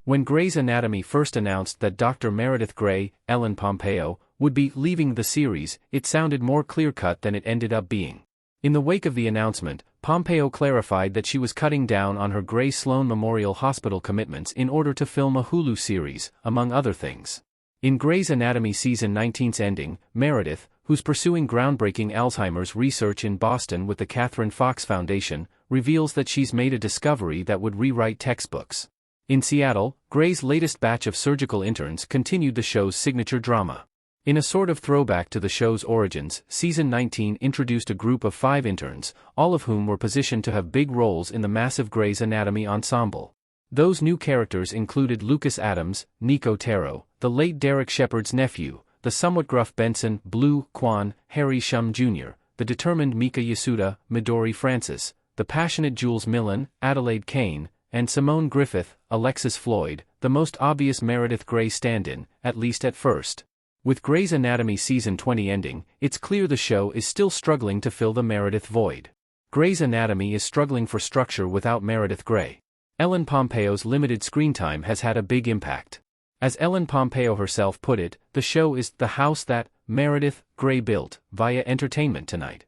When Grey's Anatomy first announced that Dr. Meredith Grey, Ellen Pompeo, would be leaving the series, it sounded more clear-cut than it ended up being. In the wake of the announcement, Pompeo clarified that she was cutting down on her Grey Sloan Memorial Hospital commitments in order to film a Hulu series, among other things. In Grey's Anatomy Season 19's ending, Meredith, who's pursuing groundbreaking Alzheimer's research in Boston with the Catherine Fox Foundation, reveals that she's made a discovery that would rewrite textbooks. In Seattle, Grey's latest batch of surgical interns continued the show's signature drama. In a sort of throwback to the show's origins, Season 19 introduced a group of 5 interns, all of whom were positioned to have big roles in the massive Grey's Anatomy ensemble. Those new characters included Lucas Adams, Nico Taro, the late Derek Shepherd's nephew, the somewhat gruff Benson, Blue, Kwan, Harry Shum Jr., the determined Mika Yasuda, Midori Francis, the passionate Jules Millen, Adelaide Kane, and Simone Griffith, Alexis Floyd, the most obvious Meredith Grey stand-in, at least at first. With Grey's Anatomy Season 20 ending, it's clear the show is still struggling to fill the Meredith void. Grey's Anatomy is struggling for structure without Meredith Grey. Ellen Pompeo's limited screen time has had a big impact. As Ellen Pompeo herself put it, the show is the house that Meredith Grey built via Entertainment Tonight.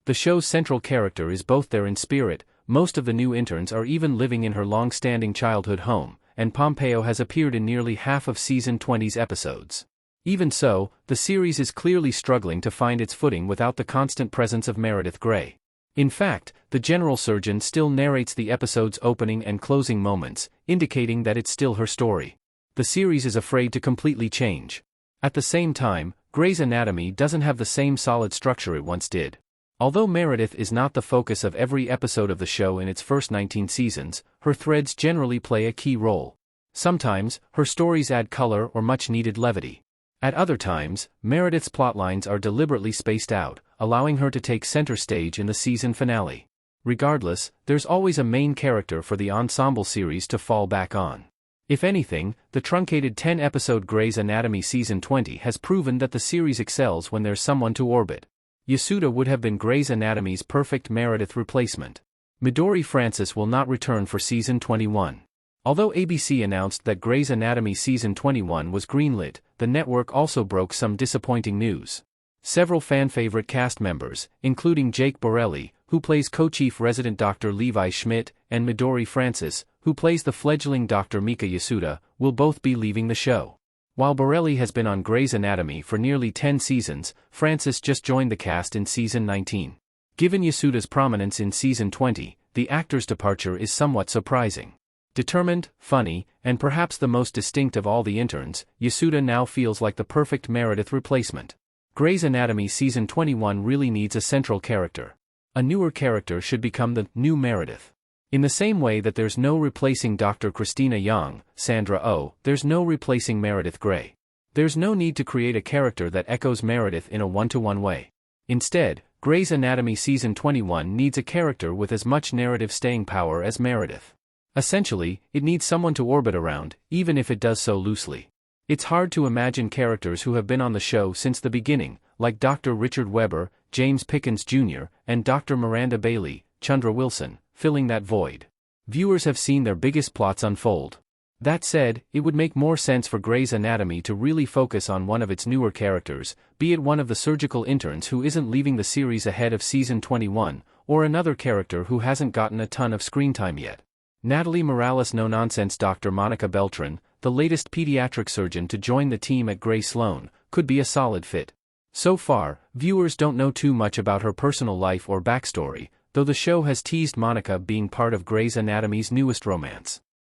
The show's central character is both there in spirit. Most of the new interns are even living in her long-standing childhood home, and Pompeo has appeared in nearly half of Season 20's episodes. Even so, the series is clearly struggling to find its footing without the constant presence of Meredith Grey. In fact, the general surgeon still narrates the episode's opening and closing moments, indicating that it's still her story. The series is afraid to completely change. At the same time, Grey's Anatomy doesn't have the same solid structure it once did. Although Meredith is not the focus of every episode of the show in its first 19 seasons, her threads generally play a key role. Sometimes, her stories add color or much-needed levity. At other times, Meredith's plotlines are deliberately spaced out, allowing her to take center stage in the season finale. Regardless, there's always a main character for the ensemble series to fall back on. If anything, the truncated 10-episode Grey's Anatomy Season 20 has proven that the series excels when there's someone to orbit. Yasuda would have been Grey's Anatomy's perfect Meredith replacement. Midori Francis will not return for Season 21. Although ABC announced that Grey's Anatomy Season 21 was greenlit, the network also broke some disappointing news. Several fan-favorite cast members, including Jake Borelli, who plays co-chief resident Dr. Levi Schmidt, and Midori Francis, who plays the fledgling Dr. Mika Yasuda, will both be leaving the show. While Borelli has been on Grey's Anatomy for nearly 10 seasons, Francis just joined the cast in Season 19. Given Yasuda's prominence in Season 20, the actor's departure is somewhat surprising. Determined, funny, and perhaps the most distinct of all the interns, Yasuda now feels like the perfect Meredith replacement. Grey's Anatomy Season 21 really needs a central character. A newer character should become the new Meredith. In the same way that there's no replacing Dr. Christina Yang, Sandra Oh, there's no replacing Meredith Grey. There's no need to create a character that echoes Meredith in a one-to-one way. Instead, Grey's Anatomy Season 21 needs a character with as much narrative staying power as Meredith. Essentially, it needs someone to orbit around, even if it does so loosely. It's hard to imagine characters who have been on the show since the beginning, like Dr. Richard Webber, James Pickens Jr., and Dr. Miranda Bailey, Chandra Wilson, filling that void. Viewers have seen their biggest plots unfold. That said, it would make more sense for Grey's Anatomy to really focus on one of its newer characters, be it one of the surgical interns who isn't leaving the series ahead of Season 21, or another character who hasn't gotten a ton of screen time yet. Natalie Morales' no-nonsense Dr. Monica Beltran, the latest pediatric surgeon to join the team at Grey Sloan, could be a solid fit. So far, viewers don't know too much about her personal life or backstory, though the show has teased Monica being part of Grey's Anatomy's newest romance.